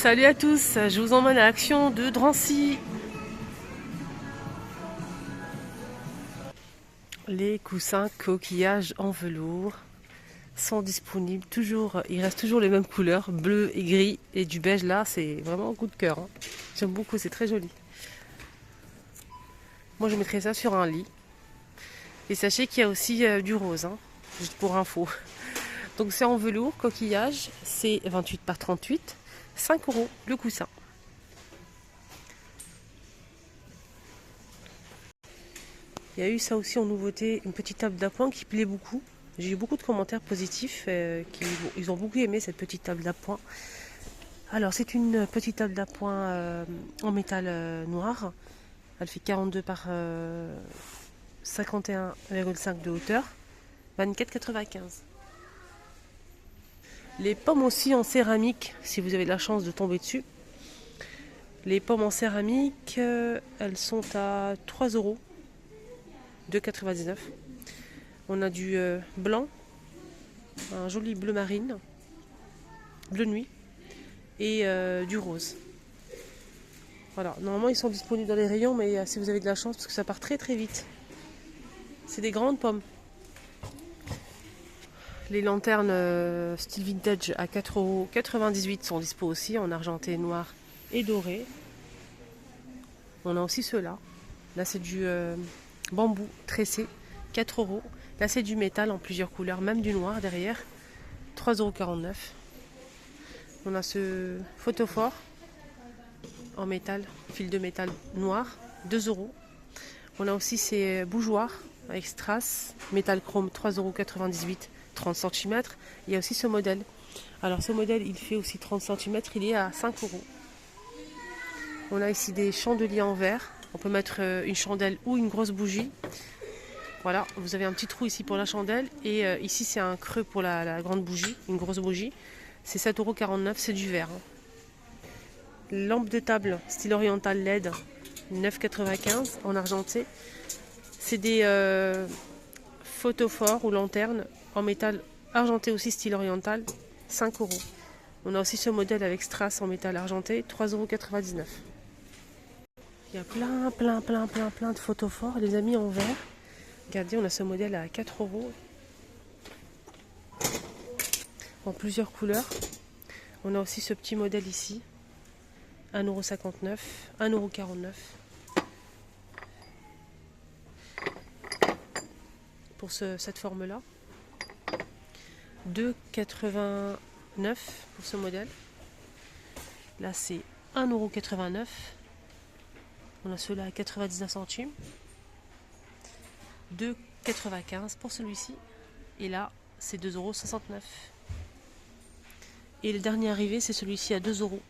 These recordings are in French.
Salut à tous, je vous emmène à Action de Drancy. Les coussins coquillages en velours sont disponibles toujours, il reste toujours les mêmes couleurs, bleu et gris, et du beige là, c'est vraiment un coup de cœur, hein. J'aime beaucoup, c'est très joli. Moi je mettrais ça sur un lit. Et sachez qu'il y a aussi du rose, hein, juste pour info. Donc c'est en velours, coquillage, c'est 28 par 38, 5 € le coussin. Il y a eu ça aussi en nouveauté, une petite table d'appoint qui plaît beaucoup. J'ai eu beaucoup de commentaires positifs, ils ont beaucoup aimé cette petite table d'appoint. Alors c'est une petite table d'appoint en métal noir. Elle fait 42 par 51,5 de hauteur, 24,95. Les pommes aussi en céramique, si vous avez de la chance de tomber dessus. Les pommes en céramique, elles sont à 3 €, 2,99. On a du blanc, un joli bleu marine, bleu nuit, et du rose. Voilà, normalement ils sont disponibles dans les rayons, mais si vous avez de la chance, parce que ça part très très vite. C'est des grandes pommes. Les lanternes style vintage à 4,98 € sont dispo aussi, en argenté, noir et doré. On a aussi ceux-là. Là c'est du bambou tressé, 4 €. Là c'est du métal en plusieurs couleurs, même du noir derrière, 3,49 €. On a ce photophore en métal, fil de métal noir, 2 €. On a aussi ces bougeoirs avec strass, métal chrome, 3,98 €, 30 cm. Il y a aussi ce modèle. Alors ce modèle, il fait aussi 30 cm, il est à 5 €. On a ici des chandeliers en verre. On peut mettre une chandelle ou une grosse bougie. Voilà, vous avez un petit trou ici pour la chandelle. Et ici, c'est un creux pour la grande bougie, une grosse bougie. C'est 7,49 €, c'est du verre, hein. Lampe de table style oriental LED, 9,95 € en argenté. C'est des photophores ou lanternes en métal argenté aussi style oriental, 5 €. On a aussi ce modèle avec strass en métal argenté, 3,99 €. Il y a plein de photophores, les amis, en verre. Regardez, on a ce modèle à 4 € en plusieurs couleurs. On a aussi ce petit modèle ici, 1,59 €, 1,49 € pour cette forme-là. 2,89 € pour ce modèle. Là, c'est 1,89 €. On a ceux-là à 99 centimes. 2,95 € pour celui-ci. Et là, c'est 2,69 €. Et le dernier arrivé, c'est celui-ci à 2 €.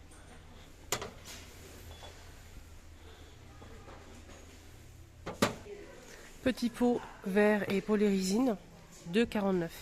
Petit pot vert et polyrésine, 2,49 €.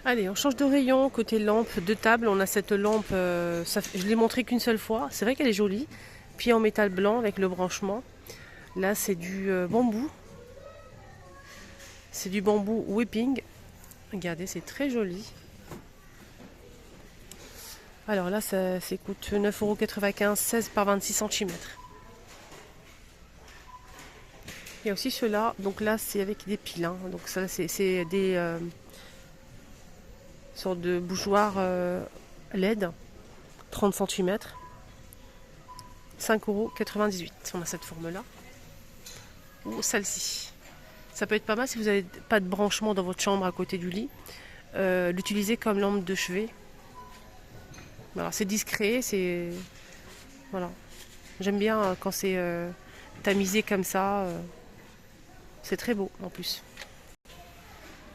Allez, on change de rayon. Côté lampe de table, on a cette lampe, je l'ai montrée qu'une seule fois. C'est vrai qu'elle est jolie. Puis en métal blanc avec le branchement. Là, c'est du bambou. C'est du bambou whipping. Regardez, c'est très joli. Alors là, ça coûte 9,95 €, 16 par 26 cm. Il y a aussi ceux-là. Donc là, c'est avec des piles, hein. Donc ça, c'est des sortes de bougeoirs LED, 30 cm. 5,98 €. On a cette forme-là. Ou celle-ci. Ça peut être pas mal si vous n'avez pas de branchement dans votre chambre à côté du lit. L'utiliser comme lampe de chevet. Alors c'est discret, c'est... Voilà. J'aime bien quand c'est tamisé comme ça. C'est très beau en plus.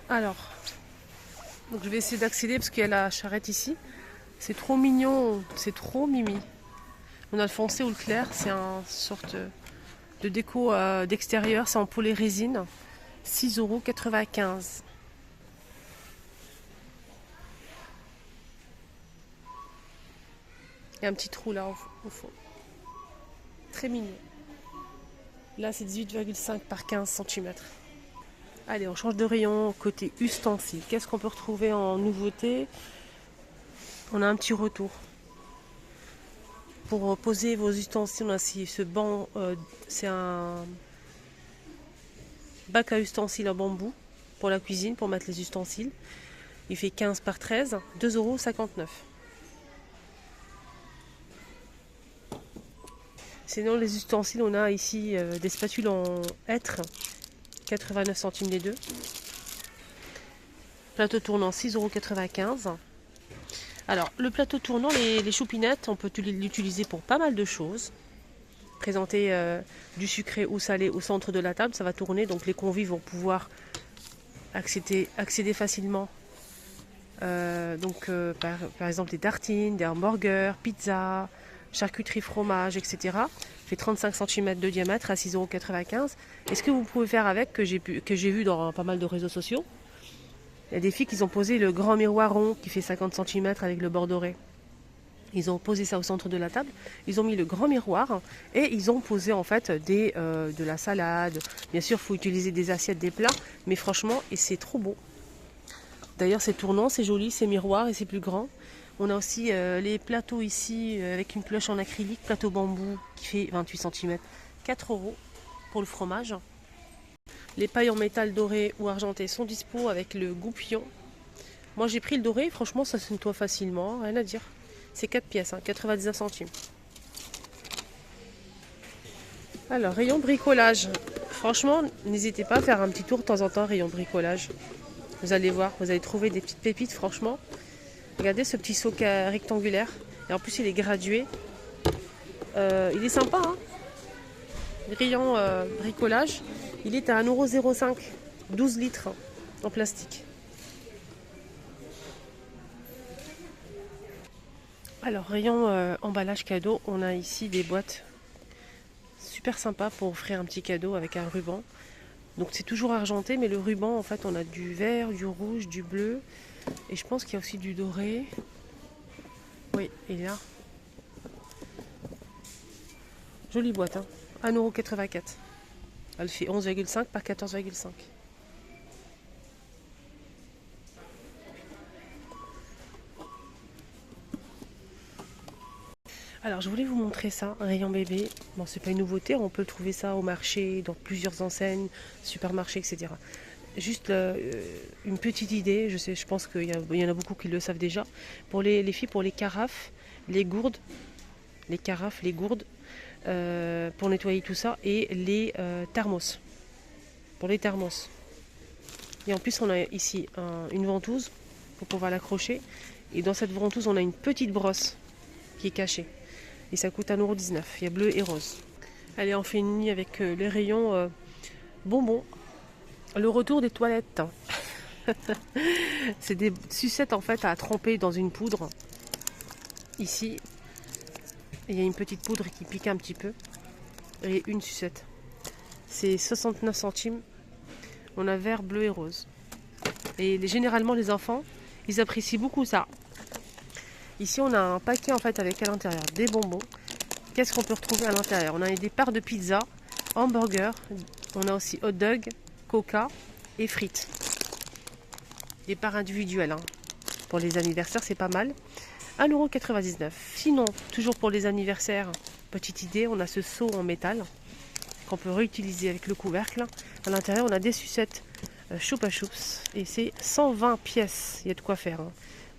Alors, donc je vais essayer d'accéder parce qu'il y a la charrette ici. C'est trop mignon, c'est trop mimi. On a le foncé ou le clair, c'est un sorte de déco d'extérieur, c'est en polyrésine, 6,95 €. Il y a un petit trou là au fond. Très mignon. Là c'est 18,5 par 15 cm. Allez, on change de rayon côté ustensiles. Qu'est-ce qu'on peut retrouver en nouveauté? On a un petit retour. Pour poser vos ustensiles, on a ce banc, c'est un bac à ustensiles en bambou pour la cuisine, pour mettre les ustensiles. Il fait 15 par 13, 2,59 €. Sinon, les ustensiles, on a ici des spatules en hêtre, 89 centimes les deux. Plateau tournant, 6,95 €. Alors, le plateau tournant, les choupinettes, on peut l'utiliser pour pas mal de choses. Présenter du sucré ou salé au centre de la table, ça va tourner, donc les convives vont pouvoir accéder facilement. Par exemple, des tartines, des hamburgers, pizza, charcuterie, fromage, etc. Fait 35 cm de diamètre à 6,95 €. Et ce que vous pouvez faire avec, que j'ai vu dans pas mal de réseaux sociaux, il y a des filles qui ont posé le grand miroir rond qui fait 50 cm avec le bord doré. Ils ont posé ça au centre de la table. Ils ont mis le grand miroir et ils ont posé en fait de la salade. Bien sûr, il faut utiliser des assiettes, des plats, mais franchement, et c'est trop beau. D'ailleurs, c'est tournant, c'est joli, c'est miroir et c'est plus grand. On a aussi les plateaux ici avec une cloche en acrylique, plateau bambou qui fait 28 cm, 4 € pour le fromage. Les pailles en métal doré ou argenté sont dispo avec le goupillon. Moi j'ai pris le doré, franchement ça se nettoie facilement, rien à dire. C'est 4 pièces, 99 centimes. Alors, rayon bricolage. Franchement, n'hésitez pas à faire un petit tour de temps en temps, rayon bricolage. Vous allez voir, vous allez trouver des petites pépites, franchement. Regardez ce petit seau rectangulaire. Et en plus, il est gradué. Il est sympa, hein. Rayon bricolage. Il est à 1,05 €, 12 litres en plastique. Alors, rayon emballage cadeau, on a ici des boîtes super sympas pour offrir un petit cadeau avec un ruban. Donc c'est toujours argenté, mais le ruban, en fait, on a du vert, du rouge, du bleu. Et je pense qu'il y a aussi du doré. Oui, il est là. Jolie boîte, hein. 1,84 €. Elle fait 11,5 par 14,5. Alors je voulais vous montrer ça, un rayon bébé. Bon, c'est pas une nouveauté, on peut le trouver ça au marché, dans plusieurs enseignes, supermarchés, etc. Juste une petite idée, je pense qu'il y en a beaucoup qui le savent déjà. Pour les filles, pour les carafes, les gourdes, pour nettoyer tout ça, et les thermos. Pour les thermos. Et en plus, on a ici une ventouse pour pouvoir l'accrocher. Et dans cette ventouse, on a une petite brosse qui est cachée. Et ça coûte 1,19 €. Il y a bleu et rose. Allez, on finit avec les rayons bonbons. Le retour des toilettes. C'est des sucettes en fait à tremper dans une poudre. Ici, il y a une petite poudre qui pique un petit peu. Et une sucette. C'est 69 centimes. On a vert, bleu et rose. Et généralement les enfants, ils apprécient beaucoup ça. Ici on a un paquet en fait avec à l'intérieur des bonbons. Qu'est-ce qu'on peut retrouver à l'intérieur? On a des parts de pizza, hamburger, on a aussi hot dog, coca et frites. Des parts individuelles, hein. Pour les anniversaires c'est pas mal. 1,99 €. Sinon, toujours pour les anniversaires, petite idée, on a ce seau en métal qu'on peut réutiliser avec le couvercle. À l'intérieur on a des sucettes Choupa Choups et c'est 120 pièces. Il y a de quoi faire, hein.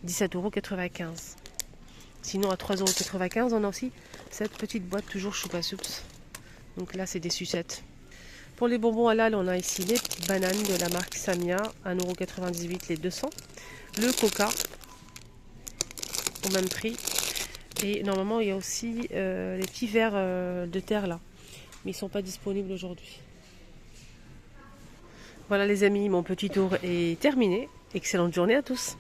17,95 €. Sinon à 3,95 € on a aussi cette petite boîte toujours Choupa Choups. Donc là c'est des sucettes. Pour les bonbons halal, on a ici les bananes de la marque Samia, 1,98 € les 200. Le coca au même prix. Et normalement il y a aussi les petits verres de terre là, mais ils ne sont pas disponibles aujourd'hui. Voilà les amis, mon petit tour est terminé. Excellente journée à tous.